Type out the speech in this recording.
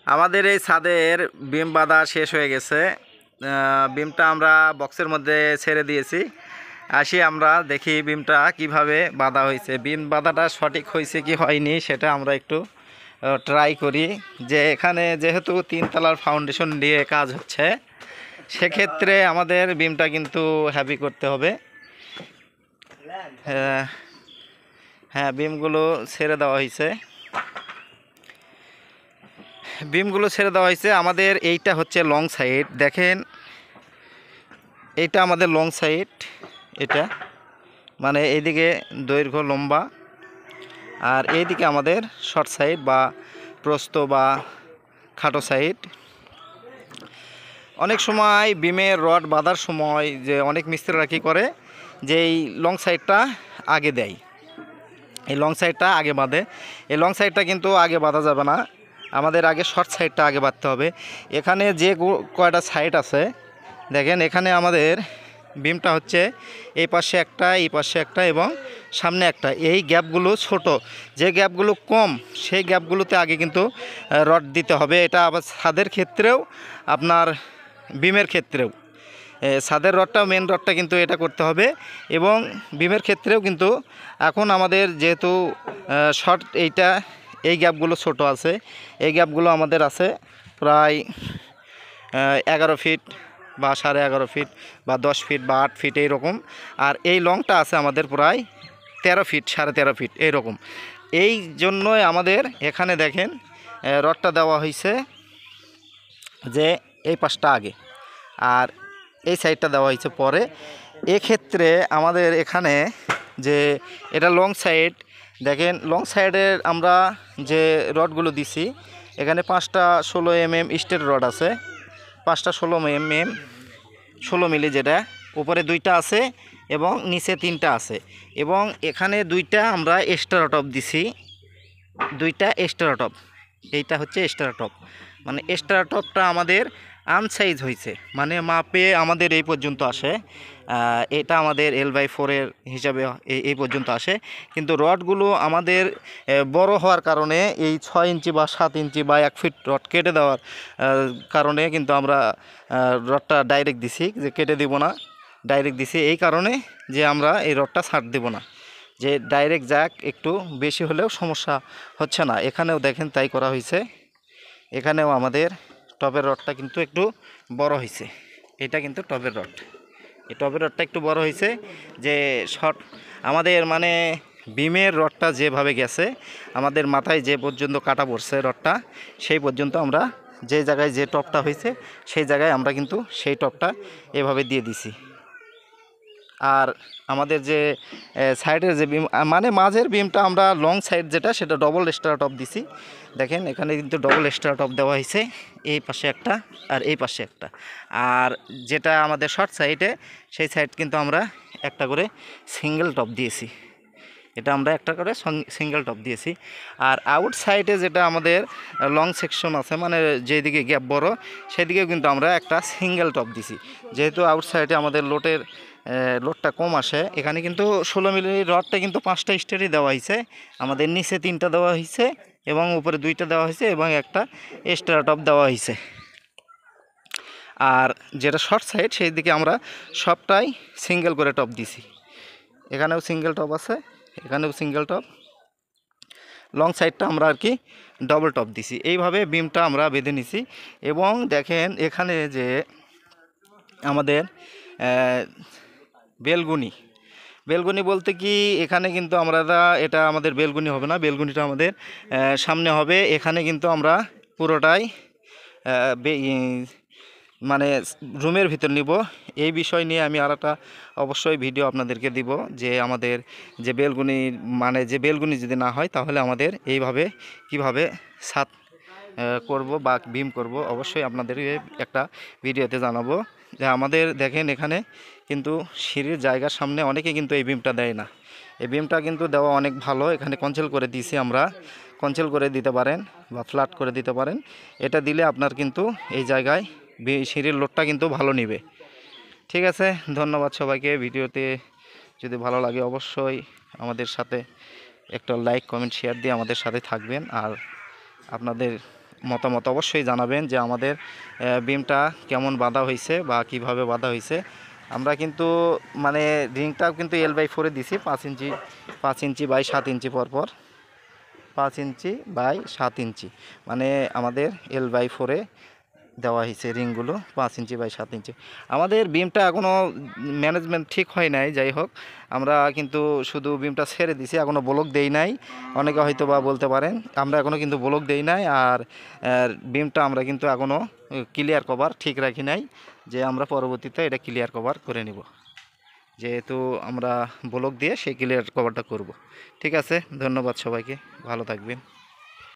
আমাদের এই ছাদের বিম বাঁধা শেষ হয়ে গেছে। বিমটা আমরা বক্সের মধ্যে ছেড়ে দিয়েছি। আসি আমরা দেখি বিমটা কিভাবে বাঁধা হয়েছে, বিম বাঁধাটা সঠিক হয়েছে কি হয়নি সেটা আমরা একটু ট্রাই করি। যে এখানে যেহেতু 3 তলার ফাউন্ডেশন দিয়ে কাজ হচ্ছে, সেক্ষেত্রে আমাদের বিমটা কিন্তু হেভি করতে হবে। হ্যাঁ, বিমগুলো ছেড়ে দেওয়া হয়েছে। আমাদের এইটা হচ্ছে লং সাইড, দেখেন এইটা আমাদের লং সাইড। এটা মানে এইদিকে দৈর্ঘ্য লম্বা, আর এইদিকে আমাদের শর্ট সাইড বা প্রস্থ বা খাটো সাইড। অনেক সময় বিমের রড বাঁধার সময় যে অনেক মিস্ত্রিরা কী করে, যে এই লং সাইডটা আগে দেয়, এই লং সাইডটা আগে বাঁধে। এই লং সাইডটা কিন্তু আগে বাঁধা যাবে না, আমাদের আগে শর্ট সাইডটা আগে বাঁধতে হবে। এখানে যে কয়টা সাইড আছে দেখেন, এখানে আমাদের বিমটা হচ্ছে এই পাশে একটা, এই পাশে একটা এবং সামনে একটা। এই গ্যাপগুলো ছোট, যে গ্যাপগুলো কম সেই গ্যাপগুলোতে আগে কিন্তু রড দিতে হবে। এটা আবার ছাদের ক্ষেত্রেও, আপনার বিমের ক্ষেত্রেও, ছাদের রডটা মেন রডটা কিন্তু এটা করতে হবে। এবং বিমের ক্ষেত্রেও কিন্তু এখন আমাদের যেহেতু শর্ট এইটা, এই গ্যাপগুলো ছোট আছে, এই গ্যাপগুলো আমাদের আছে প্রায় 11 ফিট বা 11.5 ফিট বা 10 ফিট বা 8 ফিট এইরকম। আর এই লংটা আছে আমাদের প্রায় 13 ফিট, 13.5 ফিট এইরকম। এই জন্যই আমাদের এখানে দেখেন রডটা দেওয়া হয়েছে যে এই পাশটা আগে আর এই সাইডটা দেওয়া হয়েছে পরে। এক্ষেত্রে আমাদের এখানে যে এটা লং সাইড, দেখেন লং সাইডের আমরা যে রডগুলো দিছি, এখানে 5টা 16 mm স্টেট রড আছে, 5টা 16 mm 16 মিলি, যেটা উপরে 2টা আছে এবং নিচে 3টা আছে। এবং এখানে 2টা আমরা এক্সট্রা টপ দিছি, 2টা এক্সট্রা টপ। এইটা হচ্ছে এক্সট্রা টপ, মানে এক্সট্রা টপটা আমাদের আনসাইজ হয়েছে, মানে মাপে আমাদের এই পর্যন্ত আসে। এটা আমাদের L/4 হিসাবে এই পর্যন্ত আসে। কিন্তু রডগুলো আমাদের বড় হওয়ার কারণে এই 6 ইঞ্চি বা 7 ইঞ্চি বা 1 ফিট রড কেটে দেওয়ার কারণে কিন্তু আমরা রডটা ডাইরেক্ট দিছি, যে কেটে দিব না, ডাইরেক্ট দিছি এই কারণে যে আমরা এই রডটা ছাড় দেব না, যে ডাইরেক্ট যাক, একটু বেশি হলেও সমস্যা হচ্ছে না। এখানেও দেখেন তাই করা হয়েছে। এখানেও আমাদের টবের রডটা কিন্তু একটু বড় হয়েছে, এটা কিন্তু টবের রড, এই টবের রডটা একটু বড় হয়েছে। যে শর্ট আমাদের মানে বিমের রডটা যেভাবে গেছে, আমাদের মাথায় যে পর্যন্ত কাটা পড়ছে রডটা, সেই পর্যন্ত আমরা যে জায়গায় যে টপটা হয়েছে সেই জায়গায় আমরা কিন্তু সেই টপটা এভাবে দিয়ে দিছি। আর আমাদের যে সাইডের যে বিম, মানে মাঝের বিমটা আমরা লং সাইড যেটা, সেটা ডবল এক্সট্রা টপ দিছি। দেখেন এখানে কিন্তু ডবল এক্সট্রা টপ দেওয়া হয়েছে, এই পাশে একটা আর এই পাশে একটা। আর যেটা আমাদের শর্ট সাইডে, সেই সাইড কিন্তু আমরা একটা করে সিঙ্গেল টপ দিয়েছি, এটা আমরা একটা করে সিঙ্গেল টপ দিয়েছি। আর আউট সাইডে যেটা আমাদের লং সেকশন আছে, মানে যেদিকে গ্যাপ বড়, সেদিকেও কিন্তু আমরা একটা সিঙ্গেল টপ দিছি। যেহেতু আউট সাইডে আমাদের লোডটা কম আসে, এখানে কিন্তু 16 মিলি রডটা কিন্তু 5টা স্টেরই দেওয়া হয়েছে, আমাদের নিচে 3টা দেওয়া হয়েছে এবং উপরে 2টা দেওয়া হয়েছে এবং একটা এক্সট্রা টপ দেওয়া হয়েছে। আর যেটা শর্ট সাইড, সেই দিকে আমরা সবটাই সিঙ্গেল করে টপ দিছি, এখানেও সিঙ্গেল টপ আছে, এখানেও সিঙ্গেল টপ, লং সাইডটা আমরা আর কি ডবল টপ দিছি। এইভাবে বিমটা আমরা বেঁধে নিছি। এবং দেখেন এখানে যে আমাদের বেলগুনি বলতে কি, এখানে কিন্তু আমরা এটা আমাদের বেলগুনি হবে না, বেলগুনিটা আমাদের সামনে হবে। এখানে কিন্তু আমরা পুরোটাই মানে রুমের ভিতর নিব। এই বিষয় নিয়ে আমি আর একটা অবশ্যই ভিডিও আপনাদেরকে দিব, যে আমাদের যে বেলগুনি, মানে যে বেলগুনি যদি না হয় তাহলে আমাদের এইভাবে কিভাবে ছাদ করব বা বিম করব, অবশ্যই আপনাদের একটা ভিডিওতে জানাবো। যে আমাদের দেখেন এখানে কিন্তু সিঁড়ির জায়গার সামনে অনেকে কিন্তু এই বিমটা দেয় না, এই বিমটা কিন্তু দেওয়া অনেক ভালো। এখানে কনসেল করে দিয়েছি আমরা, কনসেল করে দিতে পারেন বা ফ্ল্যাট করে দিতে পারেন। এটা দিলে আপনার কিন্তু এই জায়গায় সিঁড়ির লোডটা কিন্তু ভালো নেবে। ঠিক আছে, ধন্যবাদ সবাইকে। ভিডিওতে যদি ভালো লাগে অবশ্যই আমাদের সাথে একটা লাইক, কমেন্ট, শেয়ার দিয়ে আমাদের সাথে থাকবেন। আর আপনাদের মতামত অবশ্যই জানাবেন যে আমাদের বিমটা কেমন বাঁধা হয়েছে বা কিভাবে বাঁধা হয়েছে। আমরা কিন্তু মানে রিংটাও কিন্তু L/4 দিছি 5 ইঞ্চি বাই 7 ইঞ্চি পরপর, 5 ইঞ্চি বাই 7 ইঞ্চি, মানে আমাদের L/4 দেওয়া হয়েছে রিংগুলো 5 ইঞ্চি বাই 7 ইঞ্চি। আমাদের বিমটা এখনও ম্যানেজমেন্ট ঠিক হয় নাই, যাই হোক আমরা কিন্তু শুধু বিমটা ছেড়ে দিছি, এখনও ব্লক দেই নাই। অনেকে হয়তো বা বলতে পারেন আমরা এখনও কিন্তু ব্লক দেই নাই, আর বিমটা আমরা কিন্তু এখনও ক্লিয়ার কভার ঠিক রাখি নাই, যে আমরা পরবর্তীতে এটা ক্লিয়ার কভার করে নিব, যেহেতু আমরা ব্লক দিয়ে সেই ক্লিয়ার কভারটা করব। ঠিক আছে, ধন্যবাদ সবাইকে, ভালো থাকবেন।